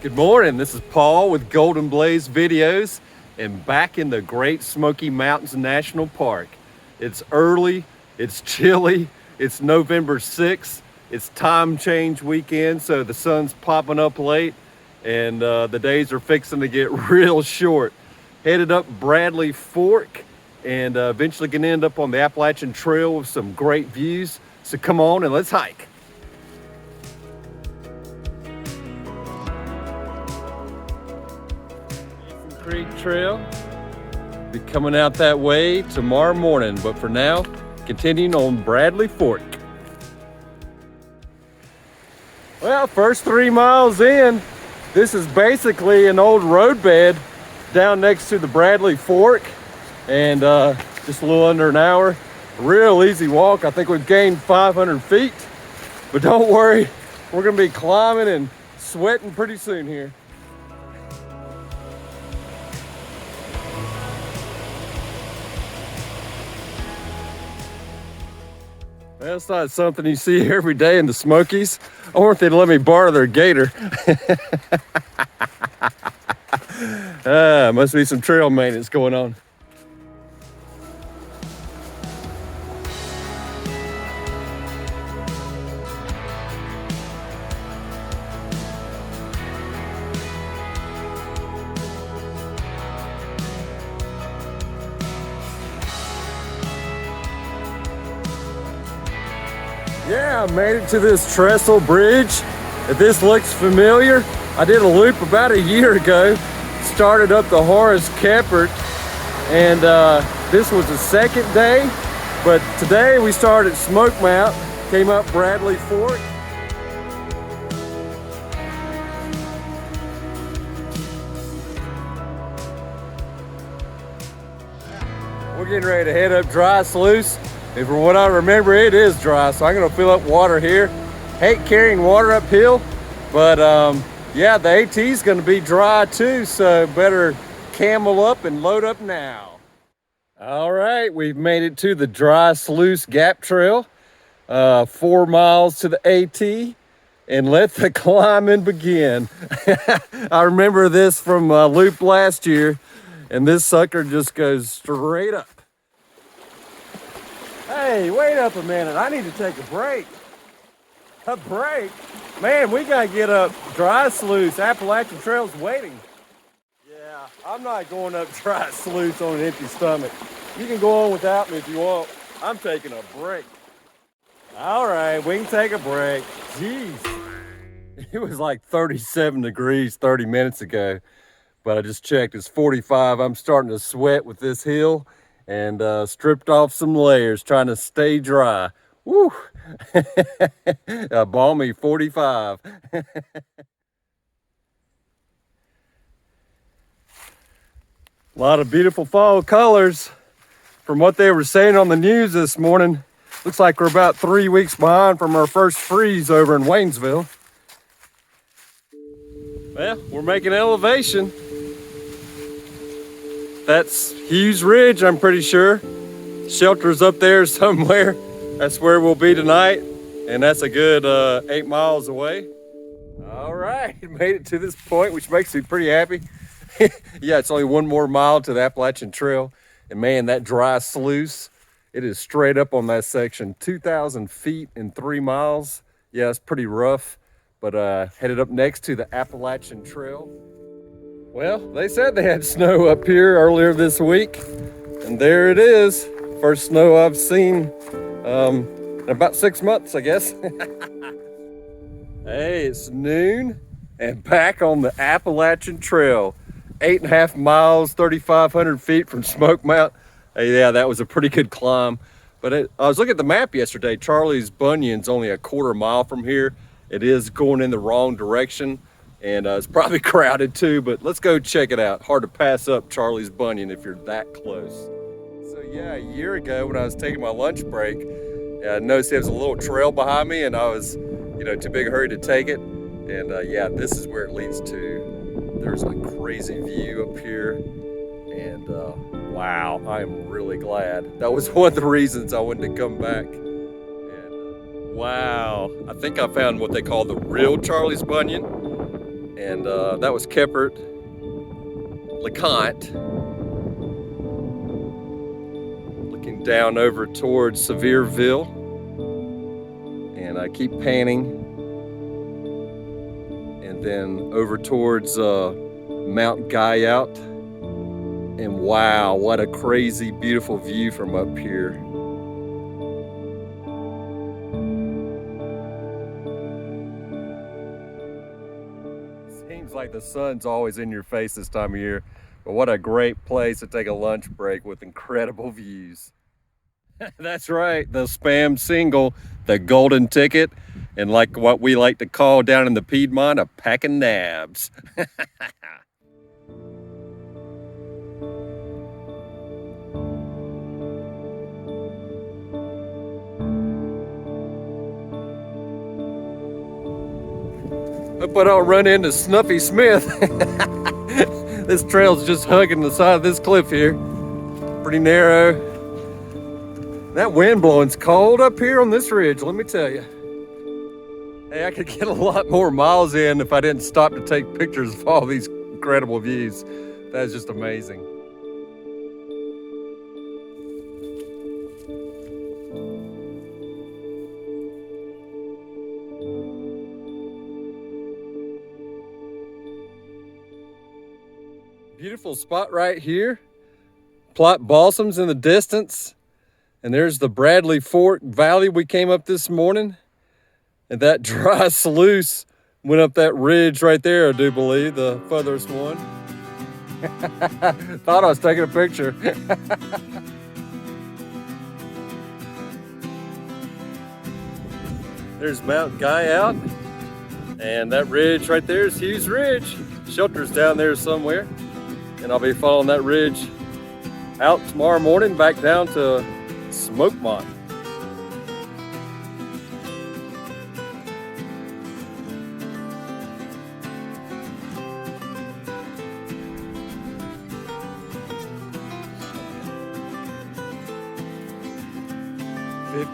Good morning, this is Paul with Golden Blaze Videos and back in the Great Smoky Mountains National Park. It's early, it's chilly, it's November 6th, it's time change weekend, so the sun's popping up late and the days are fixing to get real short. Headed up Bradley Fork and eventually gonna end up on the Appalachian Trail with some great views. So come on and let's hike. Creek Trail. Be coming out that way tomorrow morning, but for now, continuing on Bradley Fork. Well, first 3 miles in, this is basically an old roadbed down next to the Bradley Fork, and just a little under an hour. Real easy walk. I think we've gained 500 feet, but don't worry, we're gonna be climbing and sweating pretty soon here. That's not something you see every day in the Smokies. I wonder if they'd let me borrow their gator. Must be some trail maintenance going on. Yeah, I made it to this Trestle Bridge. If this looks familiar, I did a loop about a year ago. Started up the Horace Kephart, and this was the second day. But today we started at Smokemont, came up Bradley Fork. We're getting ready to head up dry Sluice. And from what I remember, it is dry, so I'm gonna fill up water here. Hate carrying water uphill, but yeah, the AT's gonna be dry too, so better camel up and load up now. All right, we've made it to the dry Sluice Gap Trail, 4 miles to the AT, and let the climbing begin. I remember this from loop last year, and this sucker just goes straight up. Hey, wait up a minute. I need to take a break. A break? Man, we gotta get up dry Sluice. Appalachian Trail's waiting. Yeah, I'm not going up dry Sluice on an empty stomach. You can go on without me if you want. I'm taking a break. All right, we can take a break. Jeez. It was like 37 degrees 30 minutes ago, but I just checked. It's 45. I'm starting to sweat with this hill. And stripped off some layers, trying to stay dry. Woo! A balmy 45. A lot of beautiful fall colors. From what they were saying on the news this morning, looks like we're about 3 weeks behind from our first freeze over in Waynesville. Well, we're making elevation. That's Hughes Ridge, I'm pretty sure. Shelter's up there somewhere. That's where we'll be tonight. And that's a good 8 miles away. All right, made it to this point, which makes me pretty happy. Yeah, it's only 1 more mile to the Appalachian Trail. And man, that dry sluice, it is straight up on that section. 2,000 feet in 3 miles. Yeah, it's pretty rough. But headed up next to the Appalachian Trail. Well, they said they had snow up here earlier this week, and there it is. First snow I've seen in about 6 months, I guess. Hey, it's noon and back on the Appalachian Trail. 8.5 miles, 3,500 feet from Smokemont. Hey, yeah, that was a pretty good climb. But I was looking at the map yesterday. Charlie's Bunion's only a 1/4 mile from here. It is going in the wrong direction. And it's probably crowded too, but let's go check it out. Hard to pass up Charlie's Bunion if you're that close. So yeah, a year ago when I was taking my lunch break, I noticed there was a little trail behind me and I was, too big a hurry to take it. And yeah, this is where it leads to. There's a crazy view up here. And wow, I am really glad. That was one of the reasons I wanted to come back. And wow, I think I found what they call the real Charlie's Bunion. And that was Kephart, LeConte, looking down over towards Sevierville. And I keep panning, and then over towards Mount Guyout. And wow, what a crazy, beautiful view from up here. Seems like the sun's always in your face this time of year, but what a great place to take a lunch break with incredible views. That's right, the spam single, the golden ticket, and like what we like to call down in the Piedmont, a pack of nabs. But I'll run into Snuffy Smith. This trail's just hugging the side of this cliff here. Pretty narrow. That wind blowing's cold up here on this ridge, let me tell you. Hey, I could get a lot more miles in if I didn't stop to take pictures of all these incredible views. That's just amazing. Beautiful spot right here. Plot balsams in the distance. And there's the Bradley Fork Valley we came up this morning. And that dry sluice went up that ridge right there, I do believe, the furthest one. Thought I was taking a picture. There's Mount Guyout. And that ridge right there is Hughes Ridge. Shelter's down there somewhere. And I'll be following that ridge out tomorrow morning back down to Smokemont.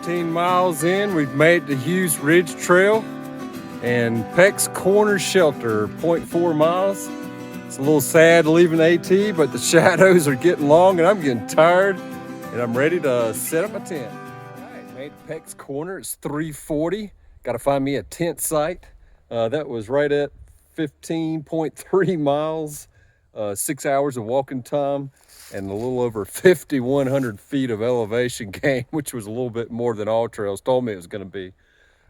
Miles in, we've made the Hughes Ridge Trail and Pecks Corner Shelter, 0.4 miles. It's a little sad leaving AT, but the shadows are getting long and I'm getting tired and I'm ready to set up a tent. All right, made Pecks Corner, it's 3:40. Got to find me a tent site. That was right at 15.3 miles, 6 hours of walking time, and a little over 5,100 feet of elevation gain, which was a little bit more than all trails told me it was going to be.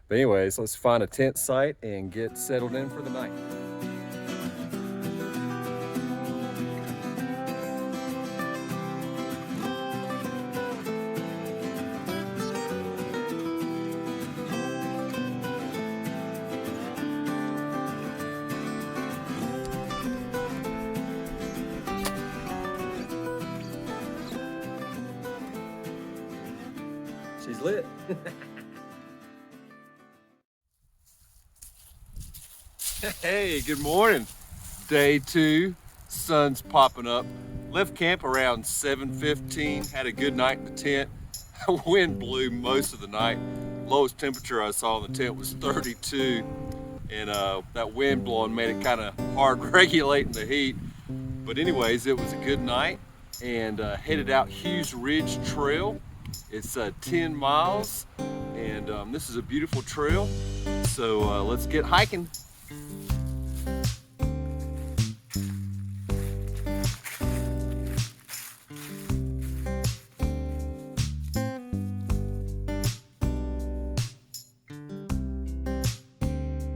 But anyways, let's find a tent site and get settled in for the night. She's lit. Hey, good morning. Day 2, sun's popping up. Left camp around 7:15, had a good night in the tent. Wind blew most of the night. Lowest temperature I saw in the tent was 32. And that wind blowing made it kind of hard regulating the heat. But anyways, it was a good night and headed out Hughes Ridge Trail. It's 10 miles and this is a beautiful trail. So let's get hiking.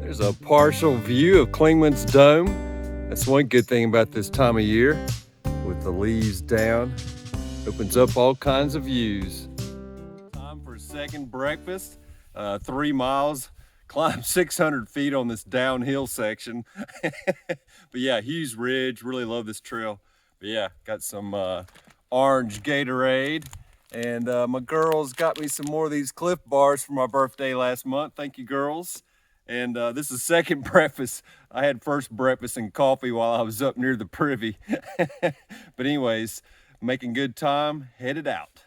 There's a partial view of Clingman's Dome. That's one good thing about this time of year with the leaves down. Opens up all kinds of views. Time for second breakfast. 3 miles, climbed 600 feet on this downhill section. But yeah, Hughes Ridge, really love this trail. But yeah, got some orange Gatorade. And my girls got me some more of these Cliff Bars for my birthday last month. Thank you, girls. And this is second breakfast. I had first breakfast and coffee while I was up near the privy. But anyways, making good time, headed out.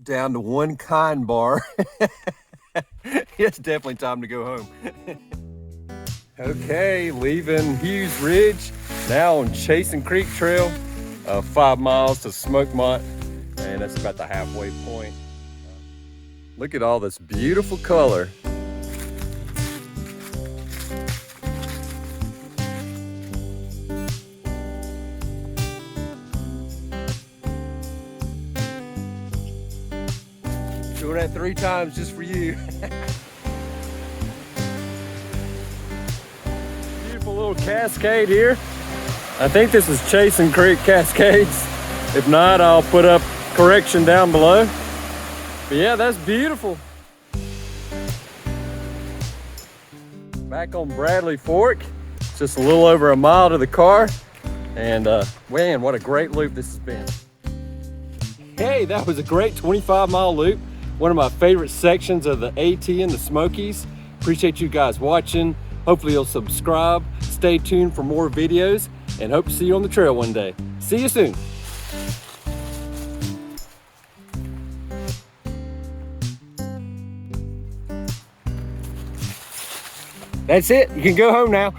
Down to one kind bar. It's definitely time to go home. Okay, leaving Hughes Ridge, now on Chasten Creek Trail, 5 miles to Smokemont, and that's about the halfway point. Look at all this beautiful color. Doing that 3 times just for you. Beautiful little cascade here. I think this is Chasten Creek Cascades. If not, I'll put up correction down below. But yeah, that's beautiful. Back on Bradley Fork. It's just a little over a mile to the car. And man, what a great loop this has been. Hey, that was a great 25-mile loop. One of my favorite sections of the AT and the Smokies. Appreciate you guys watching. Hopefully you'll subscribe. Stay tuned for more videos and hope to see you on the trail one day. See you soon. That's it. You can go home now.